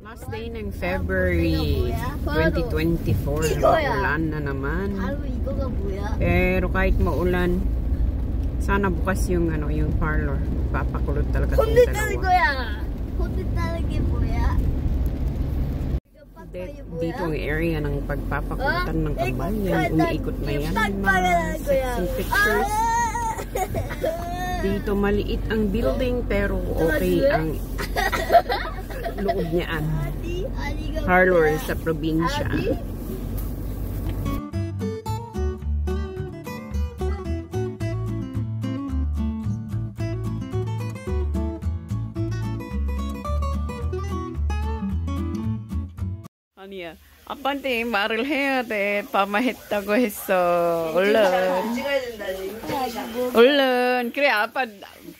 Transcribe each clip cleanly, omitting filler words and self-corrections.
Last day ng February 2024. Maulan na naman. Pero kahit maulan, sana bukas yung yung parlor. Papakulot talaga itong dalawa. Dito ang area ng pagpapakulutan ng kambal. Yan, umiikot na yan. Mga sexy pictures. Dito maliit ang building pero okay ang loob niyan. Parlor sa probinsya. 아니야. 아빠한테 말을 해야 돼. 파마했다고 했어. 얼른. 얼른. 그래, 아빠.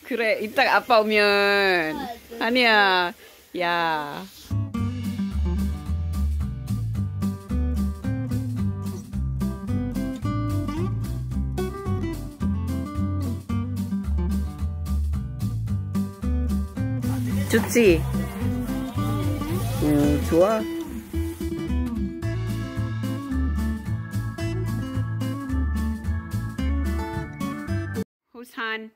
그래, 이따 아빠 오면. 아니야. 야. 좋지? 좋아. Who's Han?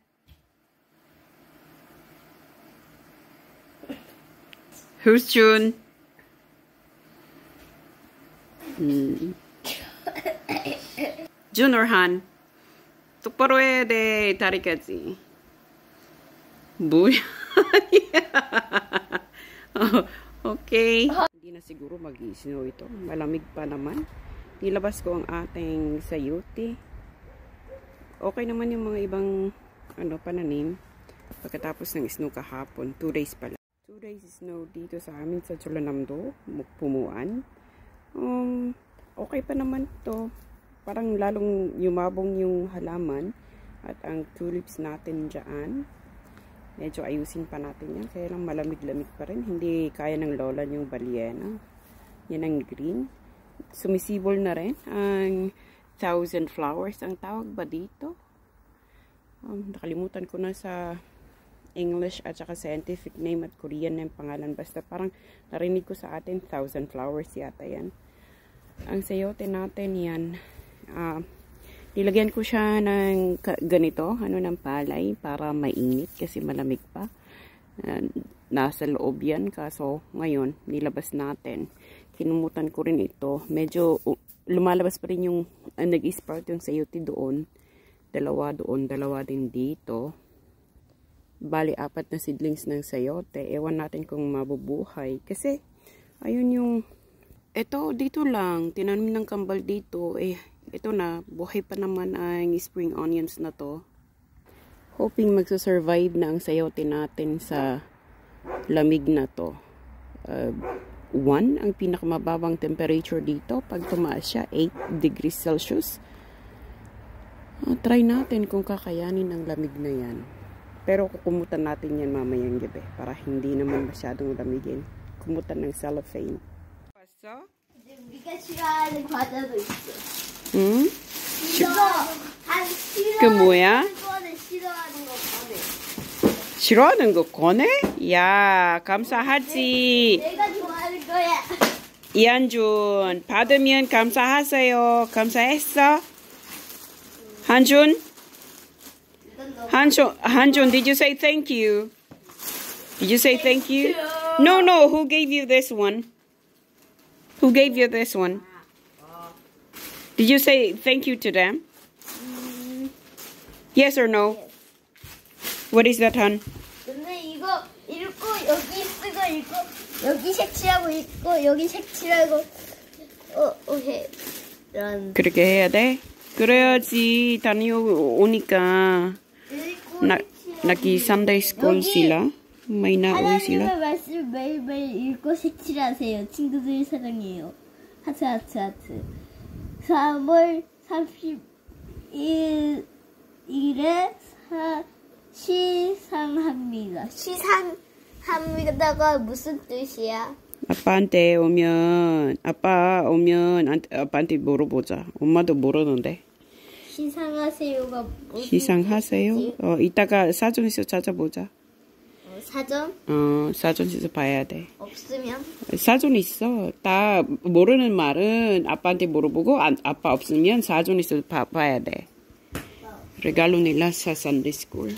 Who's Jun? Jun or Han? 똑바로 해야 돼, 다리까지. 뭐야? Okay. Hindi na siguro mag-snow ito. Malamig pa naman. Nilabas ko ang ating sayote. Okay naman yung mga ibang pananim. Pagkatapos ng snow kahapon, 2 days pala. 2 days snow dito sa amin sa Chulanamdo, Pumuan. Okay pa naman to. Parang lalong yumabong yung halaman at ang tulips natin dyan. Medyo ayusin pa natin yan. Kaya lang malamig-lamig pa rin. Hindi kaya ng lola yung balyena. Yan ang green. Sumisibol na rin ang 1,000 flowers ang tawag ba dito? Nakalimutan ko na sa English at saka scientific name at Korean na yung pangalan. Basta parang narinig ko sa atin 1,000 flowers yata yan. Ang sayote natin yan. Nilagyan ko siya ng ganito, ng palay para mainit kasi malamig pa. Nasa loob yan kaso ngayon nilabas natin. Kinumutan ko rin ito. Medyo lumalabas pa rin yung nag-sprout yung sayote doon. Dalawa doon, dalawa din dito. Bali, 4 na seedlings ng sayote. Ewan natin kung mabubuhay. Kasi, ayun yung, eto, dito lang. Tinanim ng kambal dito. Ito na, buhay pa naman ang spring onions na to. Hoping magsusurvive na ang sayote natin sa lamig na to. 1 ang pinakamababang temperature dito. Pag tumaas siya, 8 degrees Celsius. Try natin kung kakayanin ang lamig na yan. Pero kukumutan natin yan mamayang gabi para hindi naman masyadong lamigin. Kumutan ng cellophane. Paso? 우리가 싫어하는 과자도 있어. 응? 그 뭐야? 싫어하는 거 꺼내. 싫어하는 거 꺼내? 야, 감사하지. 내가 좋아하는 거야. 이한준, 받으면 감사하세요. 감사했어? 한준? 한준, did you say thank you? Did you say thank you? No, who gave you this one? Who gave you this one? Did you say thank you to them? Yes or no? Yes. What is that, Han? 근데 이거 읽고 여기 쓰고 읽고 여기 색칠하고 읽고 여기 색칠하고 해. 그렇게 해야 돼? 그래야지 다녀오니까 나기 Sunday school sila. May nauwi sila. 하나님의 말씀 매일매일 읽고 색칠하세요. 친구들 사랑해요. 하트 하트 하트. 3월 30일에 시상합니다. 시상합니다가 무슨 뜻이야? 아빠한테 오면 아빠한테 물어보자. 엄마도 모르는데. 시상하세요가 무슨 시상하세요? 뜻이지? 이따가 사전에서 찾아보자. 사전? 사전 있어 봐야 돼. 없으면? 사전 있어. 다 모르는 말은 아빠한테 물어보고 아빠 없으면 사전 있어 봐야 돼. Regalo nila sa Sunday School.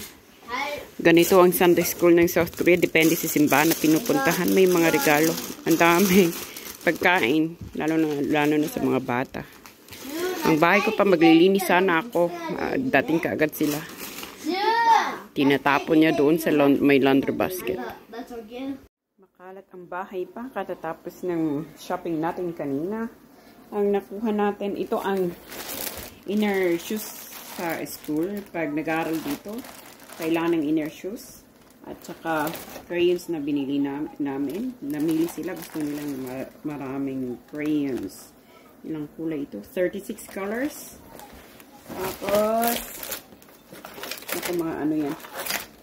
Ganito ang Sunday School ng South Korea. Depende sa simbahan na pinupuntahan. May mga regalo. Ang daming pagkain. Lalo na sa mga bata. Ang bahay ko pa maglilinis sana ako. Dating kaagad sila. Tinatapon niya doon sa may laundry basket. Makalat ang bahay pa katatapos ng shopping natin kanina. Ang nakuha natin, ito ang inner shoes sa school. Pag nag-aaral dito, kailangan ng inner shoes. At saka crayons na binili namin. Namili sila. Gusto nilang maraming crayons. Ilang kulay ito? 36 colors. Tapos, ito mga ano yan.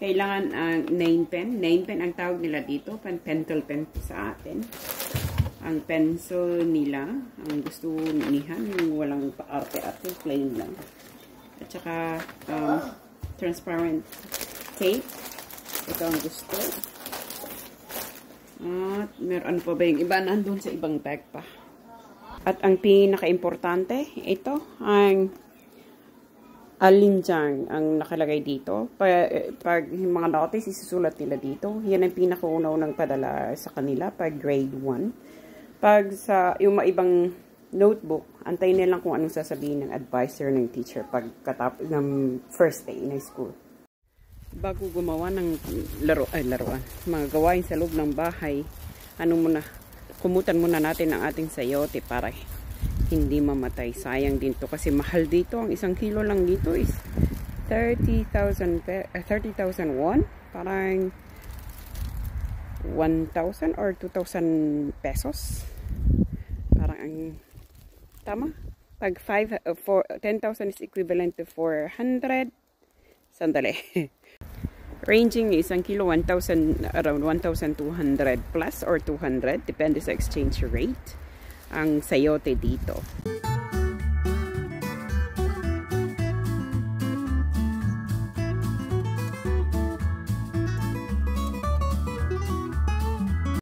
Kailangan ang nail pen. Nail pen ang tawag nila dito. Pencil pen sa atin. Ang pencil nila, ang gusto nihan, yung walang paarte-arte, plain lang. At saka, transparent tape. Ito ang gusto. At meron pa ba yung iba? Nandun sa ibang bag pa. At ang pinaka-importante, ito, ang alinjang ang nakalagay dito. Pag yung mga notice, isusulat nila dito. Yan ang pinakaunaw ng padala sa kanila pag grade 1. Pag sa yung maibang notebook, antayin nila kung anong sasabihin ng advisor ng teacher pag katapos ng first day in school. Bago gumawa ng laruan, mga gawain sa loob ng bahay, kumutan muna natin ang ating sayote para hindi mamatay. Sayang din to kasi mahal dito. Ang 1 kilo lang dito is 30,000 won. Parang 1,000 or 2,000 pesos. Parang ang tama. Pag 10,000 is equivalent to 400. Sandali. Ranging 1 kilo, 1,000, around 1,200 plus or 200. Depende sa exchange rate. Ang sayote dito.